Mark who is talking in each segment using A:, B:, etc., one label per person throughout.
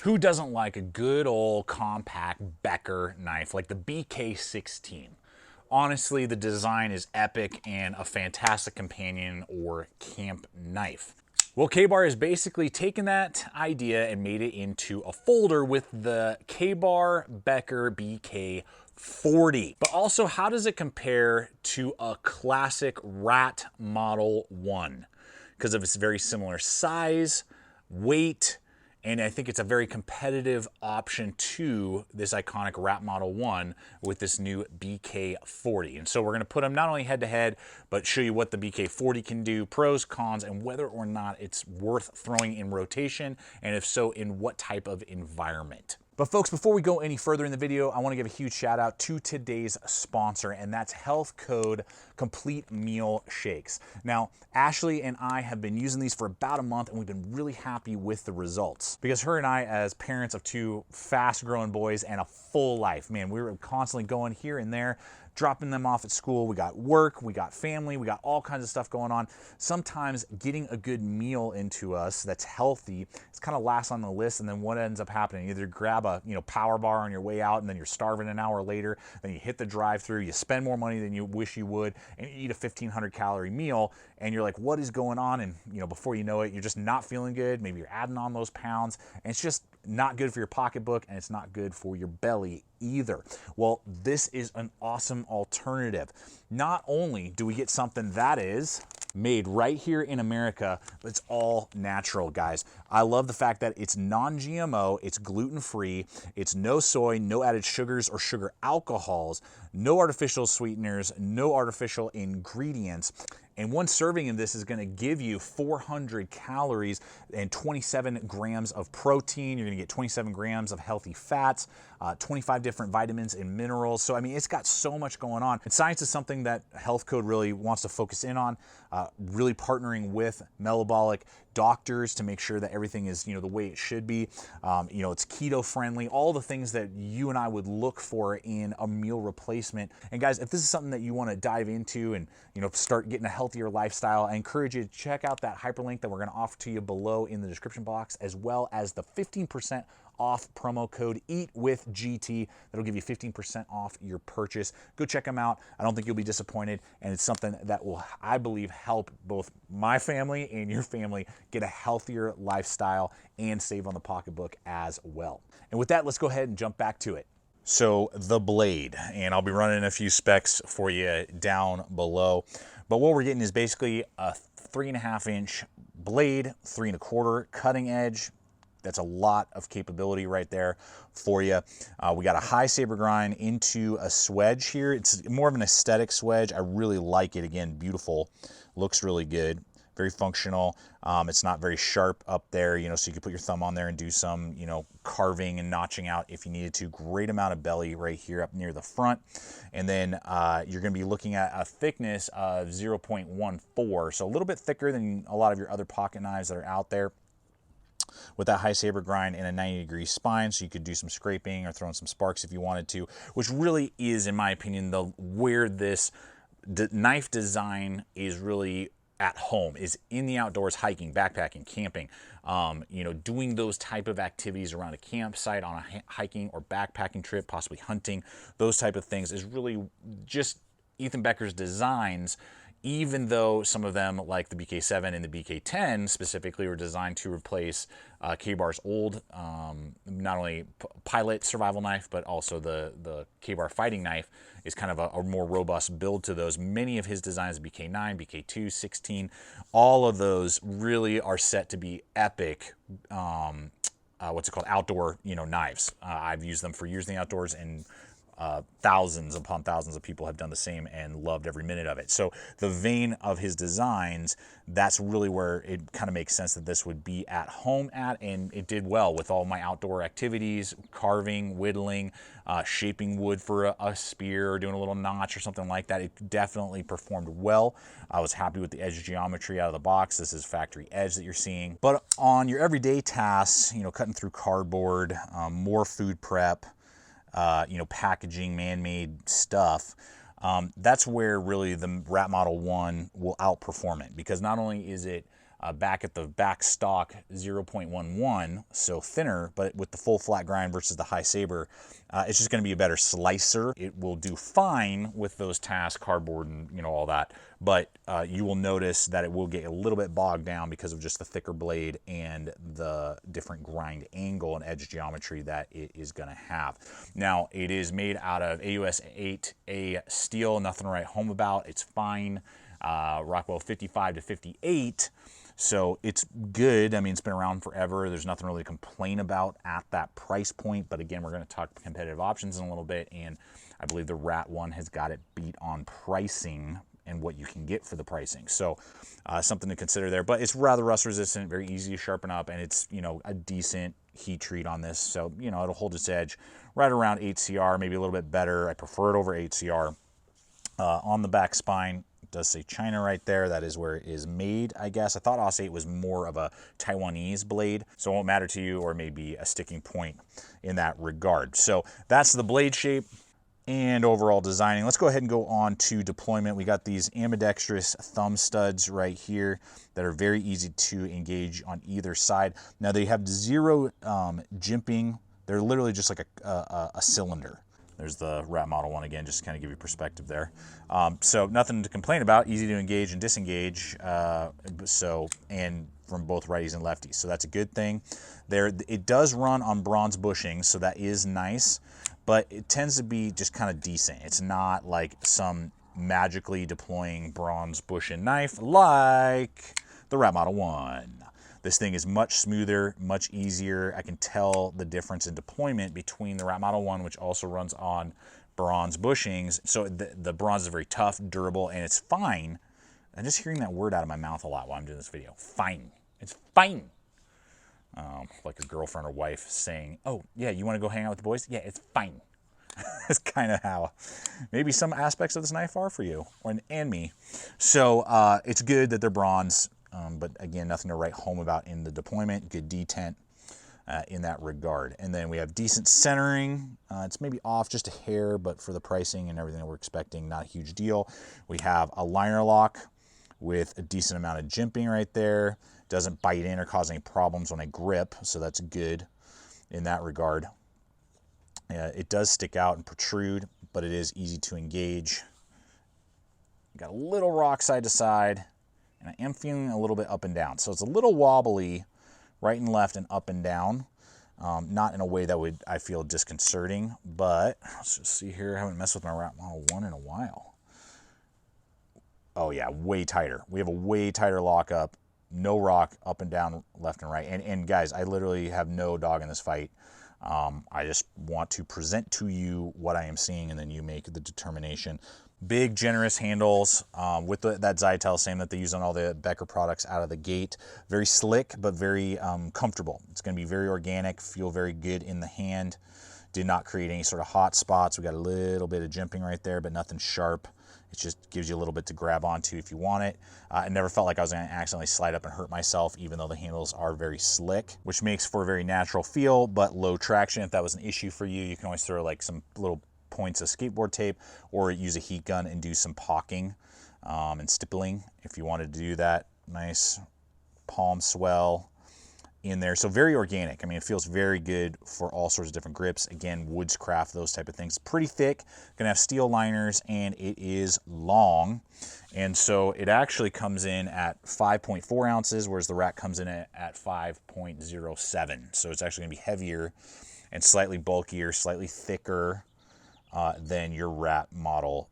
A: Who doesn't like a good old compact Becker knife like the BK-40? Honestly, the design is epic and a fantastic companion or camp knife. Well, K-Bar has basically taken that idea and made it into a folder with the K-Bar Becker BK-40. But also, how does it compare to a classic Rat Model 1? Because of its very similar size, weight, and I think it's a very competitive option to this iconic Rat Model 1 with this new BK-40. And so we're going to put them not only head to head, but show you what the BK-40 can do, pros, cons, and whether or not it's worth throwing in rotation, and if so, in what type of environment. But folks, before we go any further in the video, I want to give a huge shout out to today's sponsor, and that's Health Code Complete Meal Shakes. Now, Ashley and I have been using these for about a month, and we've been really happy with the results. Because her and I, as parents of two fast-growing boys and a full life, man, we were constantly going here and there, dropping them off at school. We got work, we got family, we got all kinds of stuff going on. Sometimes getting a good meal into us that's healthy is kind of last on the list, and then what ends up happening? Either grab a power bar on your way out, and then you're starving an hour later, then you hit the drive-through, you spend more money than you wish you would, and you eat a 1,500 calorie meal, and you're like, what is going on? And before you know it, you're just not feeling good. Maybe you're adding on those pounds, and it's just not good for your pocketbook, and it's not good for your belly either. Well, this is an awesome alternative. Not only do we get something that is made right here in America, but it's all natural, guys. I love the fact that it's non-GMO, it's gluten-free, it's no soy, no added sugars or sugar alcohols, no artificial sweeteners, no artificial ingredients. And one serving of this is going to give you 400 calories and 27 grams of protein. You're going to get 27 grams of healthy fats, 25 different vitamins and minerals. So, I mean, it's got so much going on. And science is something that Health Code really wants to focus in on, really partnering with metabolic doctors to make sure that everything is, the way it should be. It's keto friendly, all the things that you and I would look for in a meal replacement. And guys, if this is something that you want to dive into and, start getting a healthier lifestyle, I encourage you to check out that hyperlink that we're going to offer to you below in the description box, as well as the 15% off promo code EATWITHGT. That'll give you 15% off your purchase. Go check them out. I don't think you'll be disappointed, and it's something that will, I believe, help both my family and your family get a healthier lifestyle and save on the pocketbook as well. And with that, let's go ahead and jump back to it. So the blade, and I'll be running a few specs for you down below, but what we're getting is basically a 3.5-inch blade, 3 1/4 cutting edge. That's a lot of capability right there for you. We got a high saber grind into a swedge here. It's more of an aesthetic swedge. I really like it. Again, beautiful. Looks really good. Very functional. It's not very sharp up there, so you can put your thumb on there and do some, carving and notching out if you needed to. Great amount of belly right here up near the front. And then you're going to be looking at a thickness of 0.14, so a little bit thicker than a lot of your other pocket knives that are out there, with that high saber grind and a 90-degree spine, so you could do some scraping or throw in some sparks if you wanted to, which really is, in my opinion, where this knife design is really at home, is in the outdoors, hiking, backpacking, camping, doing those type of activities around a campsite, on a hiking or backpacking trip, possibly hunting, those type of things is really just Ethan Becker's designs. Even though some of them, like the BK-7 and the BK-10 specifically, were designed to replace K-Bar's old, not only pilot survival knife, but also the K-Bar fighting knife is kind of a more robust build to those. Many of his designs, BK-9, BK-2, 16, all of those really are set to be epic, outdoor, knives. I've used them for years in the outdoors, and thousands upon thousands of people have done the same and loved every minute of it. So the vein of his designs, that's really where it kind of makes sense that this would be at home at, and it did well with all my outdoor activities, carving, whittling, shaping wood for a spear, or doing a little notch or something like that. It definitely performed well. I was happy with the edge geometry out of the box. This is factory edge that you're seeing. But on your everyday tasks, cutting through cardboard, more food prep, packaging, man-made stuff, that's where really the Rat Model 1 will outperform it, because not only is it back at the back stock 0.11, so thinner, but with the full flat grind versus the high saber, it's just going to be a better slicer. It will do fine with those tasks, cardboard, and all that, but you will notice that it will get a little bit bogged down because of just the thicker blade and the different grind angle and edge geometry that it is going to have. Now, it is made out of AUS 8A steel, nothing to write home about. It's fine. Rockwell 55 to 58. So it's good. I mean, it's been around forever. There's nothing really to complain about at that price point. But again, we're going to talk competitive options in a little bit. And I believe the Rat one has got it beat on pricing and what you can get for the pricing. So something to consider there. But it's rather rust resistant, very easy to sharpen up. And it's, a decent heat treat on this. So, it'll hold its edge right around 8CR, maybe a little bit better. I prefer it over 8CR. On the back spine, does say China right there. That is where it is made, I guess. I thought AUS 8 was more of a Taiwanese blade, so it won't matter to you, or maybe a sticking point in that regard. So that's the blade shape and overall designing. Let's go ahead and go on to deployment. We got these ambidextrous thumb studs right here that are very easy to engage on either side. Now they have zero jimping. They're literally just like a cylinder. There's the Rat Model 1 again, just to kind of give you perspective there. So nothing to complain about, easy to engage and disengage, and from both righties and lefties. So that's a good thing. It does run on bronze bushings, so that is nice, but it tends to be just kind of decent. It's not like some magically deploying bronze bushing knife like the Rat Model 1. This thing is much smoother, much easier. I can tell the difference in deployment between the Rat Model 1, which also runs on bronze bushings. So the bronze is very tough, durable, and it's fine. I'm just hearing that word out of my mouth a lot while I'm doing this video. Fine. It's fine. Like a girlfriend or wife saying, oh, yeah, you want to go hang out with the boys? Yeah, it's fine. That's kind of how maybe some aspects of this knife are for you and me. So it's good that they're bronze. But again, nothing to write home about in the deployment. Good detent in that regard. And then we have decent centering. It's maybe off just a hair, but for the pricing and everything that we're expecting, not a huge deal. We have a liner lock with a decent amount of jimping right there. Doesn't bite in or cause any problems when I grip, so that's good in that regard. It does stick out and protrude, but it is easy to engage. Got a little rock side to side. And I am feeling a little bit up and down. So it's a little wobbly right and left and up and down. Not in a way that would, I feel, disconcerting. But let's just see here. I haven't messed with my Rat Model 1 in a while. Oh, yeah, way tighter. We have a way tighter lockup. No rock, up and down, left and right. And guys, I literally have no dog in this fight. I just want to present to you what I am seeing, and then you make the determination. Big, generous handles with that Zytel, same that they use on all the Becker products out of the gate. Very slick, but very comfortable. It's going to be very organic, feel very good in the hand. Did not create any sort of hot spots. We got a little bit of jimping right there, but nothing sharp. It just gives you a little bit to grab onto if you want it. I never felt like I was going to accidentally slide up and hurt myself, even though the handles are very slick, which makes for a very natural feel, but low traction. If that was an issue for you, you can always throw like some little points of skateboard tape or use a heat gun and do some pocking and stippling if you wanted to do that. Nice palm swell in there. So very organic. I mean, it feels very good for all sorts of different grips. Again, bushcraft, those type of things. Pretty thick, gonna have steel liners, and it is long. And so it actually comes in at 5.4 ounces, whereas the Rat comes in at 5.07. So it's actually gonna be heavier and slightly bulkier, slightly thicker than your Rat Model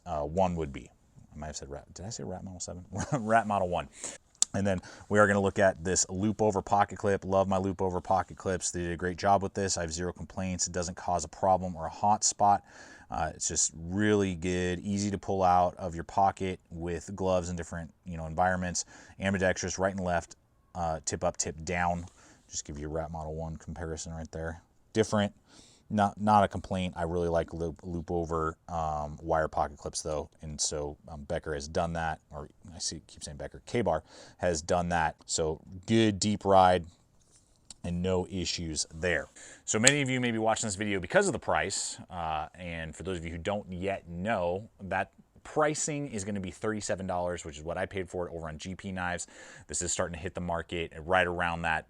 A: 1 would be. I might have said Rat. Did I say Rat Model 7? Rat Model 1. And then we are going to look at this loop over pocket clip. Love my loop over pocket clips. They did a great job with this. I have zero complaints. It doesn't cause a problem or a hot spot. It's just really good, easy to pull out of your pocket with gloves in different environments. Ambidextrous, right and left, tip up, tip down. Just give you a Rat Model 1 comparison right there. Different. Not a complaint. I really like loop over wire pocket clips though, and so Becker has done that, or keep saying Becker, K-Bar has done that. So good deep ride and no issues there. So many of you may be watching this video because of the price, and for those of you who don't yet know, that pricing is going to be $37, which is what I paid for it over on GP Knives. This is starting to hit the market right around that,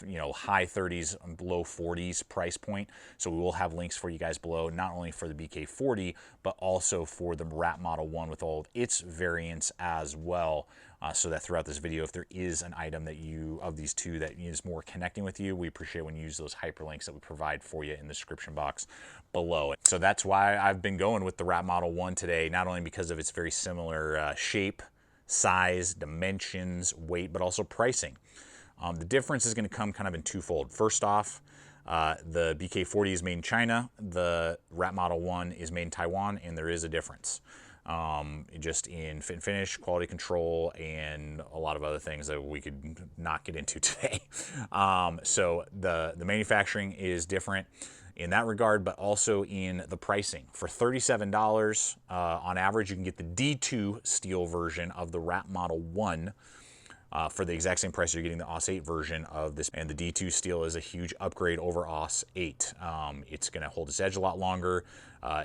A: you know, high 30s, low 40s price point. So we will have links for you guys below, not only for the BK-40, but also for the Rat Model 1 with all of its variants as well. So that throughout this video, if there is an item that you, of these two, that is more connecting with you, we appreciate when you use those hyperlinks that we provide for you in the description box below. So that's why I've been going with the Rat Model 1 today, not only because of its very similar shape, size, dimensions, weight, but also pricing. The difference is going to come kind of in twofold. First off, the BK-40 is made in China, the Rat Model 1 is made in Taiwan, and there is a difference. Just in fit and finish, quality control, and a lot of other things that we could not get into today. So the manufacturing is different in that regard, but also in the pricing. For $37 on average, you can get the D2 steel version of the Rat Model 1 for the exact same price you're getting the AUS 8 version of this. And the D2 steel is a huge upgrade over AUS 8. It's going to hold its edge a lot longer.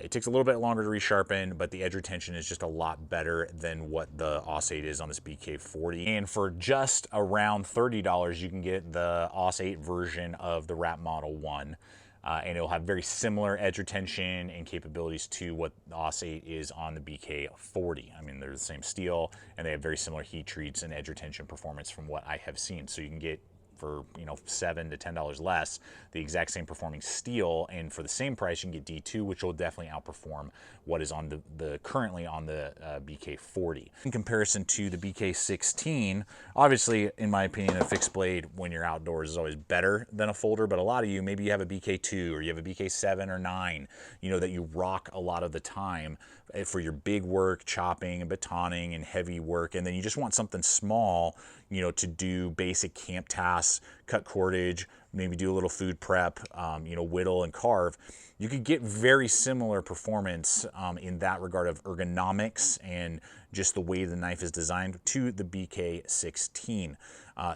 A: It takes a little bit longer to resharpen, but the edge retention is just a lot better than what the AUS 8 is on this BK-40. And for just around $30, you can get the AUS 8 version of the Rat Model 1. And it'll have very similar edge retention and capabilities to what the AUS 8 is on the BK-40. I mean, they're the same steel, and they have very similar heat treats and edge retention performance from what I have seen. So you can get, for, you know, $7 to $10 less, the exact same performing steel, and for the same price you can get D2, which will definitely outperform what is on the currently on the BK-40. In comparison to the BK-16, obviously, in my opinion, a fixed blade when you're outdoors is always better than a folder, but a lot of you, maybe you have a BK-2 or you have a BK-7 or 9, you know, that you rock a lot of the time for your big work, chopping and batoning and heavy work, and then you just want something small, you know, to do basic camp tasks, cut cordage, maybe do a little food prep, you know, whittle and carve. You could get very similar performance in that regard of ergonomics and just the way the knife is designed to the BK-16.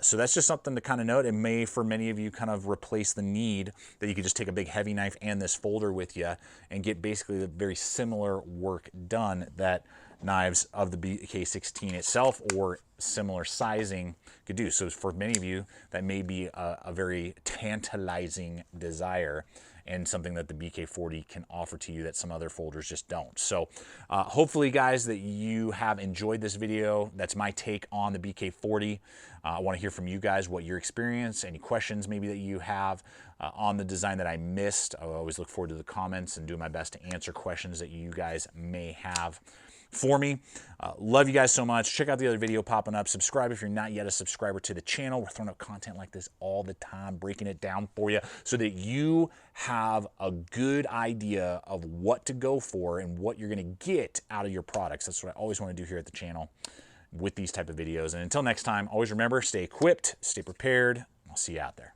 A: So that's just something to kind of note. It may, for many of you, kind of replace the need that you could just take a big heavy knife and this folder with you and get basically the very similar work done that knives of the BK-16 itself or similar sizing could do. So for many of you, that may be a very tantalizing desire and something that the BK-40 can offer to you that some other folders just don't. So hopefully, guys, that you have enjoyed this video. That's my take on the BK-40. I want to hear from you guys what your experience, any questions maybe that you have on the design that I missed. I always look forward to the comments and do my best to answer questions that you guys may have for me. Love you guys so much. Check out the other video popping up. Subscribe if you're not yet a subscriber to the channel. We're throwing up content like this all the time, breaking it down for you so that you have a good idea of what to go for and what you're going to get out of your products. That's what I always want to do here at the channel with these type of videos. And until next time, always remember, stay equipped, stay prepared. I'll see you out there.